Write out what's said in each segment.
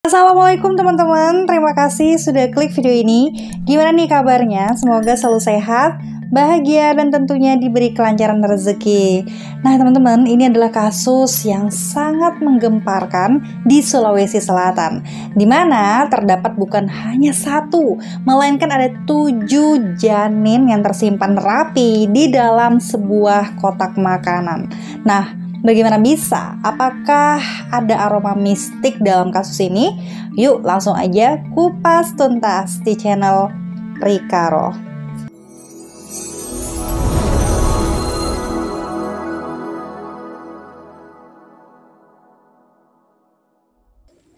Assalamualaikum teman-teman, terima kasih sudah klik video ini. Gimana nih kabarnya? Semoga selalu sehat, bahagia, dan tentunya diberi kelancaran rezeki. Nah teman-teman, ini adalah kasus yang sangat menggemparkan di Sulawesi Selatan, di mana terdapat bukan hanya satu, melainkan ada 7 janin yang tersimpan rapi di dalam sebuah kotak makanan. Nah, bagaimana bisa? Apakah ada aroma mistik dalam kasus ini? Yuk langsung aja kupas tuntas di channel Rikaro.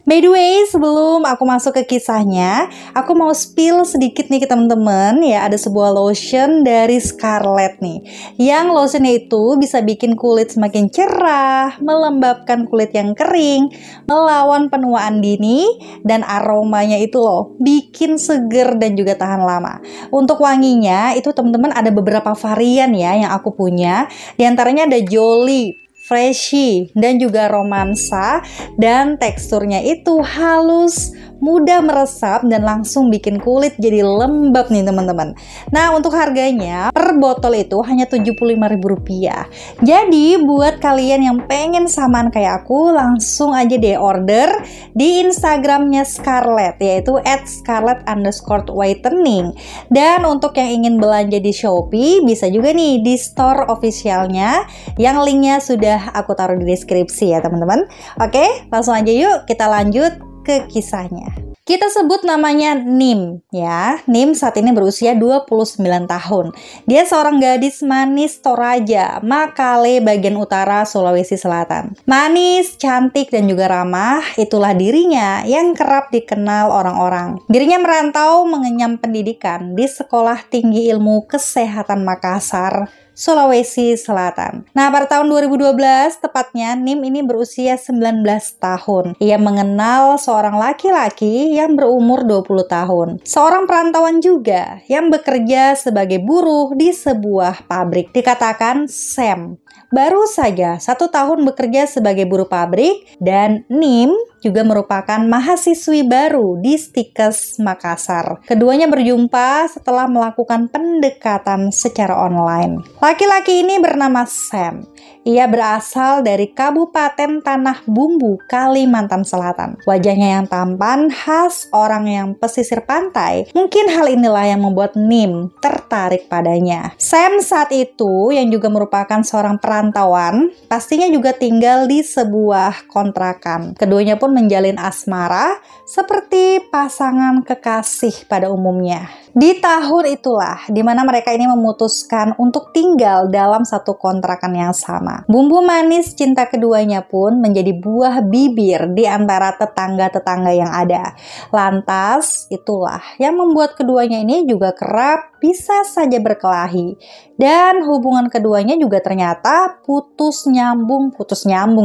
By the way, sebelum aku masuk ke kisahnya, aku mau spill sedikit nih ke teman-teman ya. Ada sebuah lotion dari Scarlett nih, yang lotionnya itu bisa bikin kulit semakin cerah, melembabkan kulit yang kering, melawan penuaan dini, dan aromanya itu loh bikin seger dan juga tahan lama. Untuk wanginya itu teman-teman ada beberapa varian ya yang aku punya. Di antaranya ada Jolly, Freshy, dan juga Romansa, dan teksturnya itu halus, mudah meresap, dan langsung bikin kulit jadi lembab nih teman-teman. Nah untuk harganya per botol itu hanya Rp75.000. Jadi buat kalian yang pengen samaan kayak aku, langsung aja deh order di Instagramnya Scarlett, yaitu @scarlett_whitening. Dan untuk yang ingin belanja di Shopee, bisa juga nih di store officialnya, yang linknya sudah aku taruh di deskripsi ya teman-teman. Oke, langsung aja yuk kita lanjut ke kisahnya. Kita sebut namanya Nim ya. Nim saat ini berusia 29 tahun. Dia seorang gadis manis Toraja, Makale bagian utara Sulawesi Selatan. Manis, cantik, dan juga ramah, itulah dirinya yang kerap dikenal orang-orang. Dirinya merantau mengenyam pendidikan di Sekolah Tinggi Ilmu Kesehatan Makassar, Sulawesi Selatan. Nah, pada tahun 2012, tepatnya Nim ini berusia 19 tahun. Ia mengenal seorang laki-laki yang berumur 20 tahun. Seorang perantauan juga yang bekerja sebagai buruh di sebuah pabrik. Dikatakan Sam baru saja 1 tahun bekerja sebagai buruh pabrik, dan Nim juga merupakan mahasiswi baru di Stikes Makassar. Keduanya berjumpa setelah melakukan pendekatan secara online. Laki-laki ini bernama Sam. Ia berasal dari Kabupaten Tanah Bumbu, Kalimantan Selatan. Wajahnya yang tampan khas orang yang pesisir pantai. Mungkin hal inilah yang membuat Nim tertarik padanya. Sam saat itu yang juga merupakan seorang perantauan, pastinya juga tinggal di sebuah kontrakan. Keduanya pun menjalin asmara seperti pasangan kekasih pada umumnya. Di tahun itulah dimana mereka ini memutuskan untuk tinggal dalam satu kontrakan yang sama. Bumbu manis cinta keduanya pun menjadi buah bibir di antara tetangga-tetangga yang ada. Lantas itulah yang membuat keduanya ini juga kerap bisa saja berkelahi. Dan hubungan keduanya juga ternyata putus nyambung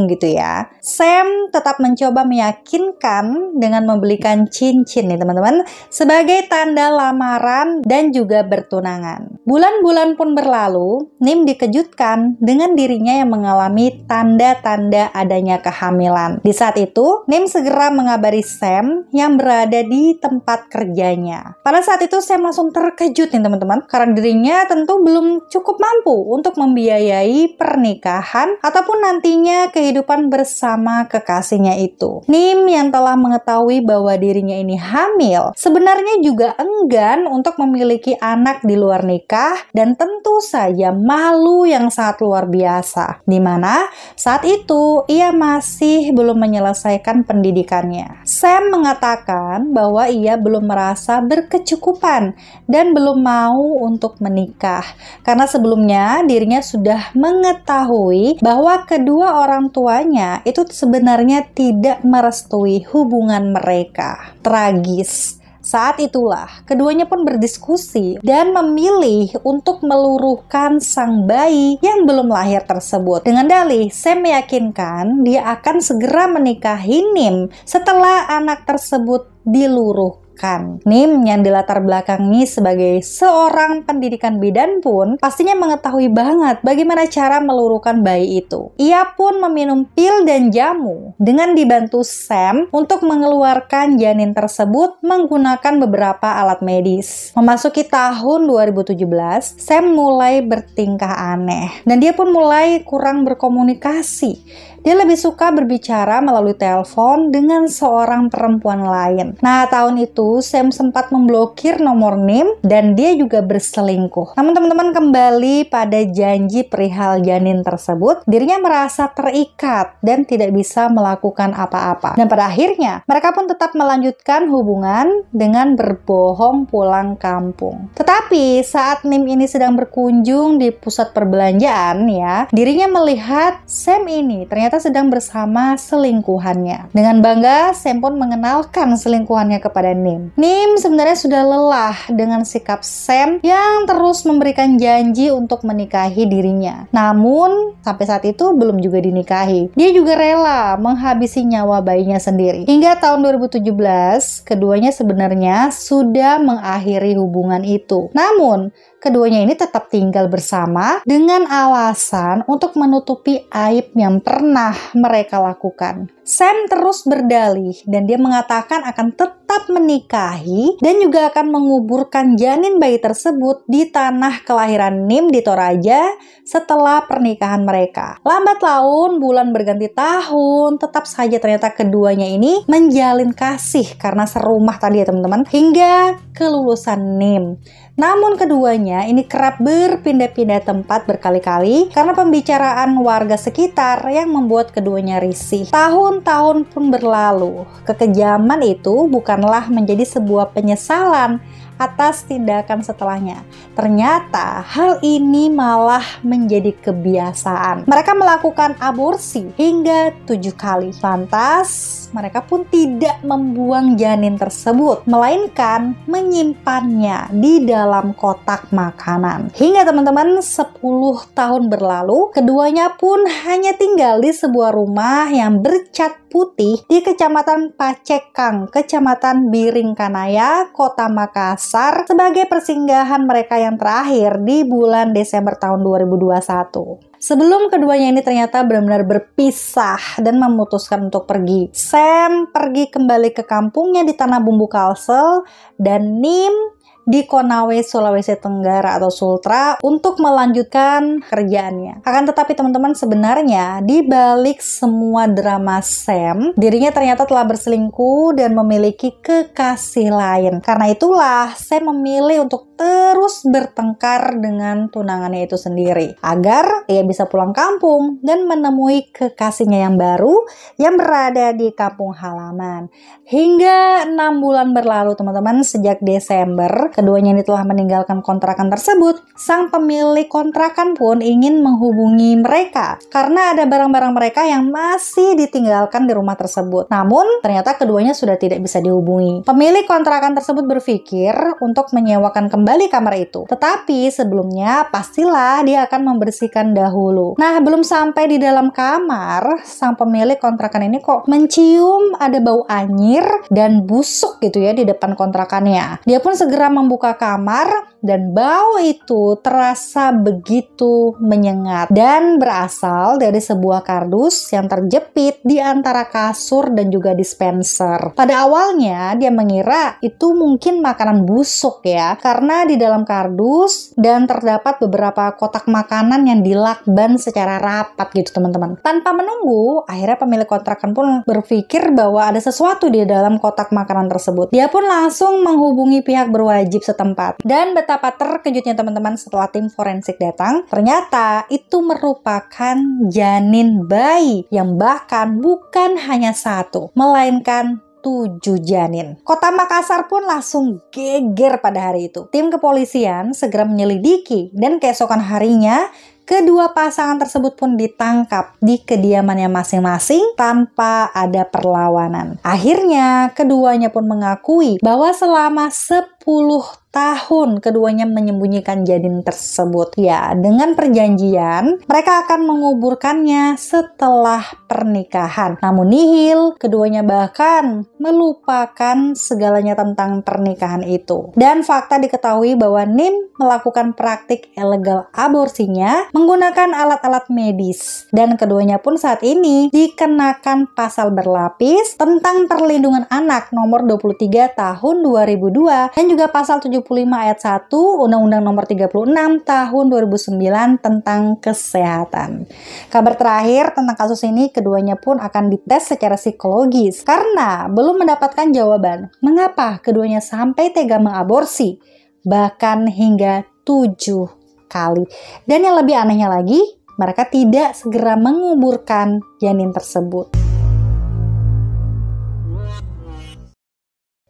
gitu ya. Sam tetap mencoba meyakinkan dengan membelikan cincin nih teman-teman, sebagai tanda lamaran dan juga bertunangan. Bulan-bulan pun berlalu, Nim dikejutkan dengan dirinya yang mengalami tanda-tanda adanya kehamilan. Di saat itu, Nim segera mengabari Sam yang berada di tempat kerjanya. Pada saat itu Sam langsung terkejut nih teman-teman, karena dirinya tentu belum cukup mampu untuk membiayai pernikahan ataupun nantinya kehidupan bersama kekasihnya itu. Nim yang telah mengetahui bahwa dirinya ini hamil, sebenarnya juga enggan untuk memiliki anak di luar nikah, dan tentu saja malu yang sangat luar biasa, dimana saat itu ia masih belum menyelesaikan pendidikannya. Sam mengatakan bahwa ia belum merasa berkecukupan dan belum mau untuk menikah, karena sebelumnya dirinya sudah mengetahui bahwa kedua orang tuanya itu sebenarnya tidak merestui hubungan mereka. Tragis. Saat itulah keduanya pun berdiskusi dan memilih untuk meluruhkan sang bayi yang belum lahir tersebut. Dengan dalih Sam meyakinkan dia akan segera menikahi Nim setelah anak tersebut diluruhkan. menyeramkan. Nim yang dilatar belakangi sebagai seorang pendidikan bidan pun pastinya mengetahui banget bagaimana cara meluruhkan bayi itu. Ia pun meminum pil dan jamu dengan dibantu Sam untuk mengeluarkan janin tersebut menggunakan beberapa alat medis. Memasuki tahun 2017, Sam mulai bertingkah aneh dan dia pun mulai kurang berkomunikasi. Dia lebih suka berbicara melalui telepon dengan seorang perempuan lain. Nah, tahun itu Sam sempat memblokir nomor Nim dan dia juga berselingkuh. Namun teman-teman, kembali pada janji perihal janin tersebut, dirinya merasa terikat dan tidak bisa melakukan apa-apa. Dan pada akhirnya, mereka pun tetap melanjutkan hubungan dengan berbohong pulang kampung. Tetapi saat Nim ini sedang berkunjung di pusat perbelanjaan ya, dirinya melihat Sam ini ternyata sedang bersama selingkuhannya. Dengan bangga, Sam pun mengenalkan selingkuhannya kepada Nim. Nim sebenarnya sudah lelah dengan sikap Sam yang terus memberikan janji untuk menikahi dirinya. Namun, sampai saat itu belum juga dinikahi. Dia juga rela menghabisi nyawa bayinya sendiri. Hingga tahun 2017, keduanya sebenarnya sudah mengakhiri hubungan itu. Namun, keduanya ini tetap tinggal bersama dengan alasan untuk menutupi aib yang pernah mereka lakukan. Sam terus berdalih dan dia mengatakan akan tetap menikahi dan juga akan menguburkan janin bayi tersebut di tanah kelahiran Nim di Toraja setelah pernikahan mereka. Lambat laun, bulan berganti tahun, tetap saja ternyata keduanya ini menjalin kasih karena serumah tadi ya teman-teman, hingga kelulusan Nim. Namun keduanya ini kerap berpindah-pindah tempat berkali-kali karena pembicaraan warga sekitar yang membuat keduanya risih. Tahun-tahun pun berlalu. Kekejaman itu bukanlah menjadi sebuah penyesalan atas tindakan setelahnya. Ternyata hal ini malah menjadi kebiasaan. Mereka melakukan aborsi hingga 7 kali. Lantas, mereka pun tidak membuang janin tersebut, melainkan menyimpannya di dalam kotak makanan. Hingga teman-teman 10 tahun berlalu, keduanya pun hanya tinggal di sebuah rumah yang bercat putih di Kecamatan Pacekang, Kecamatan Biringkanaya, Kota Makassar, sebagai persinggahan mereka yang terakhir di bulan Desember tahun 2021. Sebelum keduanya ini ternyata benar-benar berpisah dan memutuskan untuk pergi. Sam pergi kembali ke kampungnya di Tanah Bumbu Kalsel dan Nim di Konawe, Sulawesi Tenggara atau Sultra untuk melanjutkan kerjaannya. Akan tetapi teman-teman, sebenarnya di balik semua drama Sam, dirinya ternyata telah berselingkuh dan memiliki kekasih lain. Karena itulah Sam memilih untuk terus bertengkar dengan tunangannya itu sendiri agar ia bisa pulang kampung dan menemui kekasihnya yang baru yang berada di kampung halaman. Hingga 6 bulan berlalu teman-teman, sejak Desember keduanya ini telah meninggalkan kontrakan tersebut. Sang pemilik kontrakan pun ingin menghubungi mereka karena ada barang-barang mereka yang masih ditinggalkan di rumah tersebut. Namun ternyata keduanya sudah tidak bisa dihubungi. Pemilik kontrakan tersebut berpikir untuk menyewakan kembali kamar itu. Tetapi sebelumnya pastilah dia akan membersihkan dahulu. Nah, belum sampai di dalam kamar, sang pemilik kontrakan ini kok mencium ada bau anyir dan busuk gitu ya di depan kontrakannya. Dia pun segera membuka kamar dan bau itu terasa begitu menyengat dan berasal dari sebuah kardus yang terjepit di antara kasur dan juga dispenser. Pada awalnya dia mengira itu mungkin makanan busuk ya, karena di dalam kardus dan terdapat beberapa kotak makanan yang dilakban secara rapat gitu teman-teman. Tanpa menunggu, akhirnya pemilik kontrakan pun berpikir bahwa ada sesuatu di dalam kotak makanan tersebut. Dia pun langsung menghubungi pihak berwajib setempat. Dan betapa terkejutnya teman-teman setelah tim forensik datang, ternyata itu merupakan janin bayi yang bahkan bukan hanya satu, melainkan 7 janin. Kota Makassar pun langsung geger pada hari itu. Tim kepolisian segera menyelidiki dan keesokan harinya kedua pasangan tersebut pun ditangkap di kediamannya masing-masing tanpa ada perlawanan. Akhirnya, keduanya pun mengakui bahwa selama 10 tahun keduanya menyembunyikan janin tersebut. Ya, dengan perjanjian mereka akan menguburkannya setelah pernikahan. Namun nihil, keduanya bahkan melupakan segalanya tentang pernikahan itu. Dan fakta diketahui bahwa Nim melakukan praktik ilegal aborsinya menggunakan alat-alat medis. Dan keduanya pun saat ini dikenakan pasal berlapis tentang perlindungan anak nomor 23 tahun 2002 dan juga pasal 75 ayat 1 Undang-Undang nomor 36 tahun 2009 tentang kesehatan. Kabar terakhir tentang kasus ini, keduanya pun akan dites secara psikologis karena belum mendapatkan jawaban mengapa keduanya sampai tega mengaborsi, bahkan hingga 7 kali. Dan yang lebih anehnya lagi, mereka tidak segera menguburkan janin tersebut.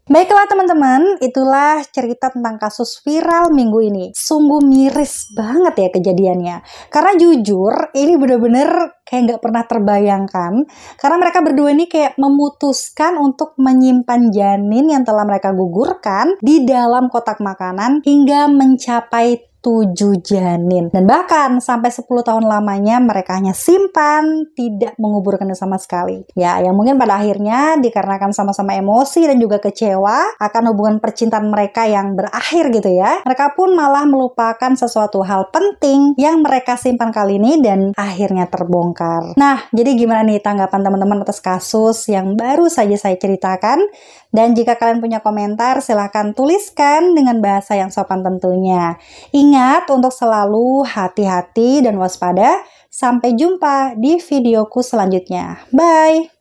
Baiklah teman-teman, itulah cerita tentang kasus viral minggu ini. Sungguh miris banget ya kejadiannya. Karena jujur, ini bener-bener kayak nggak pernah terbayangkan. Karena mereka berdua ini kayak memutuskan untuk menyimpan janin yang telah mereka gugurkan di dalam kotak makanan hingga mencapai 7 janin. Dan bahkan sampai 10 tahun lamanya mereka hanya simpan, tidak menguburkannya sama sekali. Ya, yang mungkin pada akhirnya dikarenakan sama-sama emosi dan juga kecewa akan hubungan percintaan mereka yang berakhir gitu ya. Mereka pun malah melupakan sesuatu hal penting yang mereka simpan kali ini dan akhirnya terbongkar. Nah, jadi gimana nih tanggapan teman-teman atas kasus yang baru saja saya ceritakan? Dan jika kalian punya komentar, silahkan tuliskan dengan bahasa yang sopan tentunya. Ingat untuk selalu hati-hati dan waspada. Sampai jumpa di videoku selanjutnya. Bye!